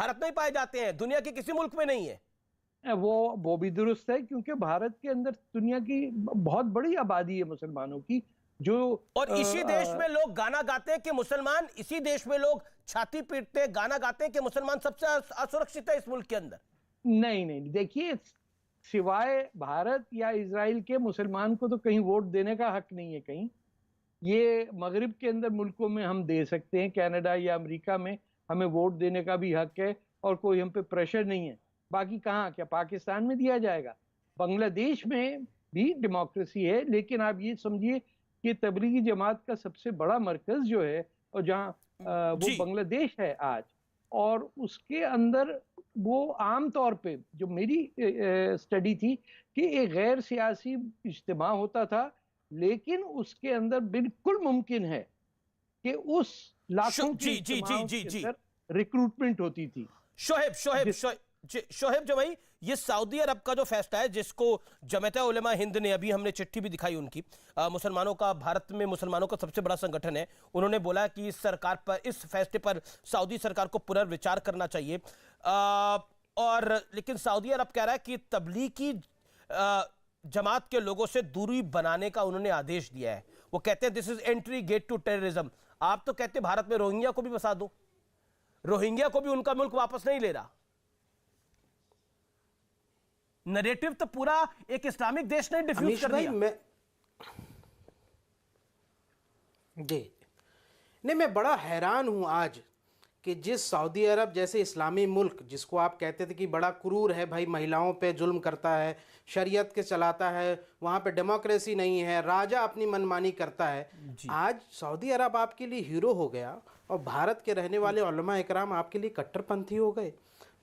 भारत में ही पाए जाते हैं, दुनिया के किसी मुल्क में नहीं है। वो भी दुरुस्त है, क्योंकि भारत के अंदर दुनिया की बहुत बड़ी आबादी है मुसलमानों की, जो और इसी देश में लोग गाना गाते हैं कि मुसलमान, इसी देश में लोग छाती पीटते हैं, गाना गाते हैं कि मुसलमान सबसे असुरक्षित है इस मुल्क के अंदर। नहीं नहीं, देखिए, सिवाय भारत या इजराइल के मुसलमान को तो कहीं वोट देने का हक नहीं है कहीं। ये मगरिब के अंदर मुल्कों में हम दे सकते हैं, कनाडा या अमेरिका में हमें वोट देने का भी हक है और कोई हम पे प्रेशर नहीं है। बाकी कहाँ, क्या पाकिस्तान में दिया जाएगा? बांग्लादेश में भी डेमोक्रेसी है, लेकिन आप ये समझिए कि तबलीगी जमात का सबसे बड़ा मरकज जो है, और जहाँ वो बांग्लादेश है आज, और उसके अंदर वो आम तौर पे, जो मेरी स्टडी थी, कि एक गैर सियासी इज्तिमा होता था, लेकिन उसके अंदर बिल्कुल मुमकिन है कि उस लाखों की रिक्रूटमेंट होती थी। शोहेब जवाई, ये सऊदी अरब का जो फैसला है, जिसको जमात उलेमा हिंद ने, अभी हमने चिट्ठी भी दिखाई उनकी, मुसलमानों का, भारत में मुसलमानों का सबसे बड़ा संगठन है, उन्होंने बोला कि इस सरकार पर, इस फैसले पर सऊदी सरकार को पुनर्विचार करना चाहिए। और लेकिन सऊदी अरब कह रहा है कि तबलीगी जमात के लोगों से दूरी बनाने का उन्होंने आदेश दिया है। वो कहते हैं this is entry gate to terrorism. आप तो कहते हैं भारत में रोहिंग्या को भी बसा दो, रोहिंग्या को भी उनका मुल्क वापस नहीं ले रहा। नरेटिव तो पूरा एक इस्लामिक देश ने डिफ्यूज कर दिया। जी नहीं, मैं बड़ा हैरान हूं आज कि जिस सऊदी अरब जैसे इस्लामी मुल्क, जिसको आप कहते थे कि बड़ा क्रूर है भाई, महिलाओं पे जुल्म करता है, शरीयत के चलाता है, वहाँ पे डेमोक्रेसी नहीं है, राजा अपनी मनमानी करता है, आज सऊदी अरब आपके लिए हीरो हो गया और भारत के रहने वाले उलमा इकराम आपके लिए कट्टरपंथी हो गए।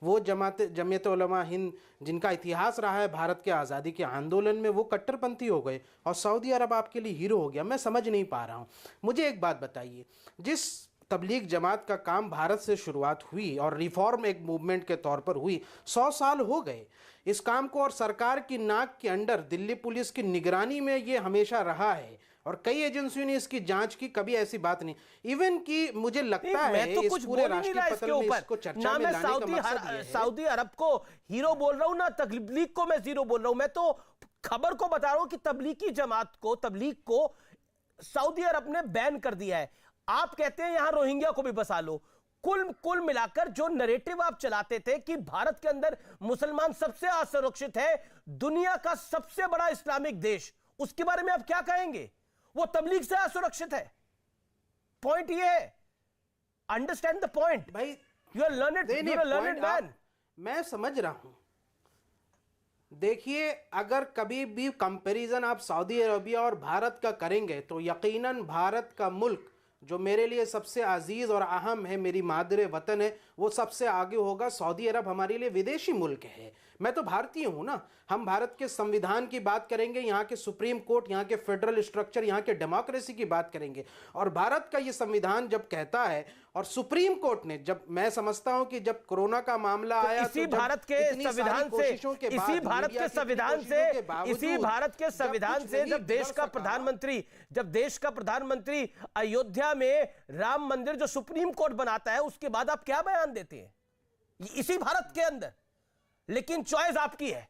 वो जमीयत उलमा हिंद, जिनका इतिहास रहा है भारत के आज़ादी के आंदोलन में, वो कट्टरपंथी हो गए और सऊदी अरब आपके लिए हीरो हो गया। मैं समझ नहीं पा रहा हूँ। मुझे एक बात बताइए, जिस तबलीग जमात का काम भारत से शुरुआत हुई और रिफॉर्म एक मूवमेंट के तौर पर हुई, 100 साल हो गए इस काम को, और सरकार की नाक के अंडर दिल्ली पुलिस की निगरानी में ये हमेशा रहा है और कई एजेंसियों ने इसकी जांच की, कभी ऐसी बात नहीं। इवन कि मुझे लगता है तो कुछ बोल नहीं रहा इसके ऊपर ना। मैं सऊदी अरब को हीरो बोल रहा हूं ना तबलीग को मैं जीरो बोल रहा हूं। मैं तो खबर को बता रहा हूं कि तबलीगी जमात को, तबलीग को सऊदी अरब ने बैन कर दिया है। आप कहते हैं यहां रोहिंग्या को भी बसा लो। कुल मिलाकर जो नैरेटिव आप चलाते थे कि भारत के अंदर मुसलमान सबसे असुरक्षित है, दुनिया का सबसे बड़ा इस्लामिक देश, उसके बारे में आप क्या कहेंगे? वो तबलीग से असुरक्षित है। पॉइंट ये है, अंडरस्टैंड द पॉइंट भाई। You are learned man. मैं समझ रहा हूं। देखिए, अगर कभी भी कंपैरिजन आप सऊदी अरबिया और भारत का करेंगे तो यकीनन भारत का मुल्क, जो मेरे लिए सबसे अजीज और अहम है, मेरी मादरे वतन है, वो सबसे आगे होगा। सऊदी अरब हमारे लिए विदेशी मुल्क है। मैं तो भारतीय हूं ना। हम भारत के संविधान की बात करेंगे, यहाँ के सुप्रीम कोर्ट, यहाँ के फेडरल स्ट्रक्चर, यहाँ के डेमोक्रेसी की बात करेंगे। और भारत का ये संविधान जब कहता है, और सुप्रीम कोर्ट ने, जब मैं समझता हूं कि जब कोरोना का मामला आया, इसी भारत के संविधान से, इसी भारत के संविधान से, इसी भारत के संविधान से जब देश का प्रधानमंत्री अयोध्या में राम मंदिर जो सुप्रीम कोर्ट बनाता है, उसके बाद आप क्या बयान देते हैं? इसी भारत के अंदर। लेकिन चॉइस आपकी है।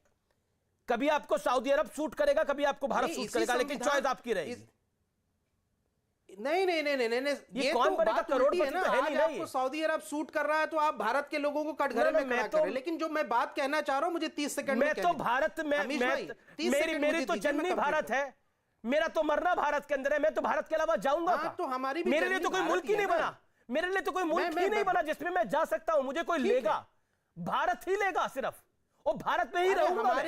कभी आपको सऊदी अरब सूट करेगा, कभी आपको भारत सूट करेगा, लेकिन चॉइस आपकी रहेगी। नहीं, ये कौन तो बात उल्टी है ना। तो है आज आपको सऊदी अरब सूट कर रहा है तो आप भारत के लोगों को कटघरे में खड़ा कर रहे हैं। लेकिन जो मैं बात कहना चाह रहा हूं, मुझे 30 सेकंड में, मैं तो भारत में, मेरी तो जन्मी भारत है, मेरा तो मरना भारत के अंदर है। मैं तो भारत के अलावा जाऊंगा तो हमारी मेरे लिए तो कोई मुल्क ही नहीं बना, मेरे लिए तो कोई मुल्क ही नहीं बना जिसमें मैं जा सकता हूं। मुझे कोई लेगा, भारत ही लेगा सिर्फ, और भारत में ही रहूंगा।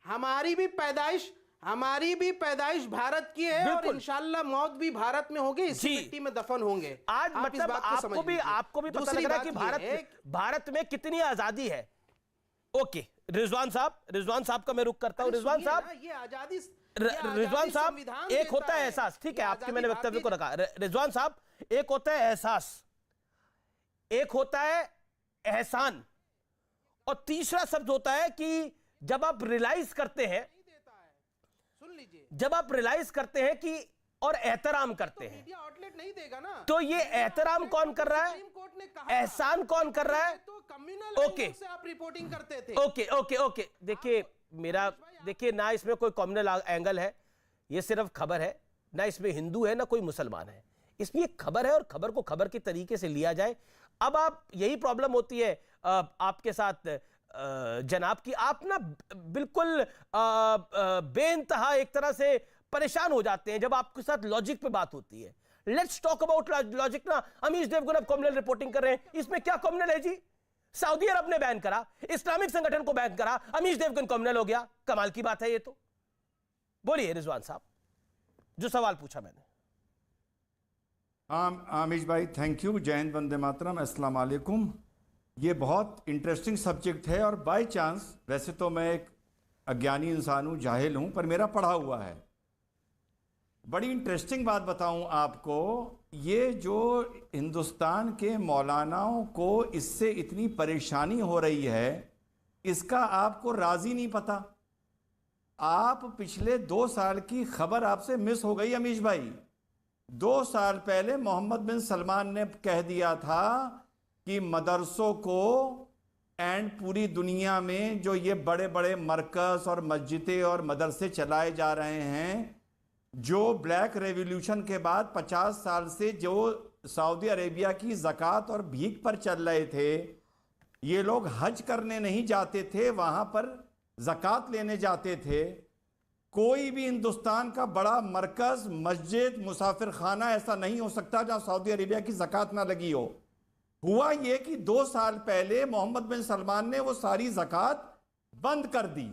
हमारी भी पैदाइश भारत की है और इंशाल्लाह मौत भी भारत में होगी, इसी मिट्टी में दफन होंगे। आज मतलब आपको भी पता लग रहा है कि भारत में कितनी आजादी है। ओके, रिजवान साहब का मैं रुख करता हूं। रिजवान साहब, ये आजादी, रिजवान साहब, एक होता है एहसास, ठीक है, आपके मैंने वक्तव्य को रखा। रिजवान साहब, एक होता है एहसास, एक होता है एहसान, और तीसरा शब्द होता है कि जब आप रियलाइज करते हैं, जब आप रियलाइज करते हैं कि और एहतराम करते हैं। मीडिया आउटलेट नहीं देगा ना। तो ये एहतराम कौन कर रहा है, सुप्रीम कोर्ट ने कहा, एहसान कौन कर रहा है? तो कम्युनल ओके एंगल से आप रिपोर्टिंग करते थे। ओके ओके ओके देखिए मेरा, देखिए ना इसमें कोई कम्युनल एंगल है, ये सिर्फ खबर है, ना इसमें हिंदू है ना कोई मुसलमान है, इसमें एक खबर है और खबर को खबर के तरीके से लिया जाए। अब आप, यही प्रॉब्लम होती है आपके साथ जनाब की, आप ना बिल्कुल बेइंतहा एक तरह से परेशान हो जाते हैं जब आपके साथ लॉजिक पे बात होती है। लेट्स टॉक अबाउट लॉजिक ना। अमीश देवगन अब कम्युनल रिपोर्टिंग कर रहे हैं, इसमें क्या कम्युनल है जी? सऊदी अरब ने बैन करा, इस्लामिक संगठन को बैन करा, अमीश देवगन कम्युनल हो गया, कमाल की बात है ये तो। बोलिए रिजवान साहब, जो सवाल पूछा मैंने। आमिश भाई थैंक यू। जय हिंद, वंदे मातरम, अस्सलाम वालेकुम। ये बहुत इंटरेस्टिंग सब्जेक्ट है और बाय चांस, वैसे तो मैं एक अज्ञानी इंसान हूँ, जाहिल हूँ, पर मेरा पढ़ा हुआ है। बड़ी इंटरेस्टिंग बात बताऊं आपको, ये जो हिंदुस्तान के मौलानाओं को इससे इतनी परेशानी हो रही है, इसका आपको राजी नहीं पता। आप पिछले 2 साल की खबर आपसे मिस हो गई अमीश भाई। 2 साल पहले मोहम्मद बिन सलमान ने कह दिया था कि मदरसों को एंड पूरी दुनिया में जो ये बड़े बड़े मरकज़ और मस्जिदें और मदरसे चलाए जा रहे हैं, जो ब्लैक रेवोल्यूशन के बाद 50 साल से जो सऊदी अरेबिया की ज़कात और भीख पर चल रहे थे, ये लोग हज करने नहीं जाते थे, वहाँ पर ज़कात लेने जाते थे। कोई भी हिंदुस्तान का बड़ा मरकज़, मस्जिद, मुसाफिर खाना ऐसा नहीं हो सकता जहाँ सऊदी अरेबिया की ज़कात ना लगी हो। हुआ ये कि 2 साल पहले मोहम्मद बिन सलमान ने वो सारी ज़कात बंद कर दी।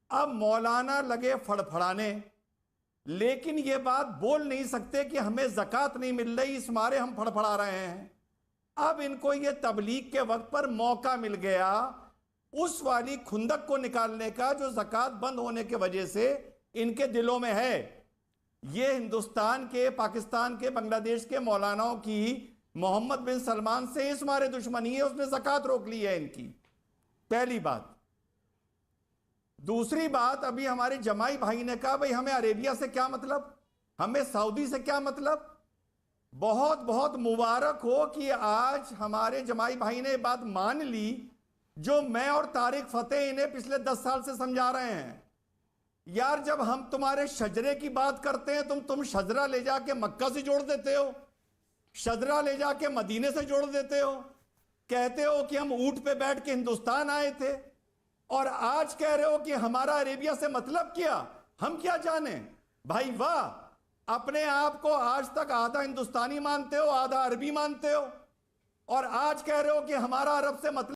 अब मौलाना लगे फड़फड़ाने, लेकिन ये बात बोल नहीं सकते कि हमें ज़कात नहीं मिल रही, इस मारे हम फड़फड़ा रहे हैं। अब इनको ये तबलीग के वक्त पर मौका मिल गया उस वाली खुंदक को निकालने का जो ज़कात बंद होने के वजह से इनके दिलों में है। ये हिंदुस्तान के, पाकिस्तान के, बांग्लादेश के मौलानाओं की मोहम्मद बिन सलमान से इस मारे दुश्मनी है, उसने ज़कात रोक ली है इनकी। पहली बात। दूसरी बात, अभी हमारे जमाई भाई ने कहा भाई हमें अरेबिया से क्या मतलब, हमें सऊदी से क्या मतलब। बहुत बहुत मुबारक हो कि आज हमारे जमाई भाई ने बात मान ली जो मैं और तारिक फतेह इन्हें पिछले 10 साल से समझा रहे हैं। यार, जब हम तुम्हारे शजरे की बात करते हैं, तुम शजरा ले जाके मक्का से जोड़ देते हो, शजरा ले जाके मदीने से जोड़ देते हो, कहते हो कि हम ऊंट पे बैठ के हिंदुस्तान आए थे, और आज कह रहे हो कि हमारा अरेबिया से मतलब क्या। हम क्या जाने भाई। वाह, अपने आप को आज तक आधा हिंदुस्तानी मानते हो, आधा अरबी मानते हो, और आज कह रहे हो कि हमारा अरब से मतलब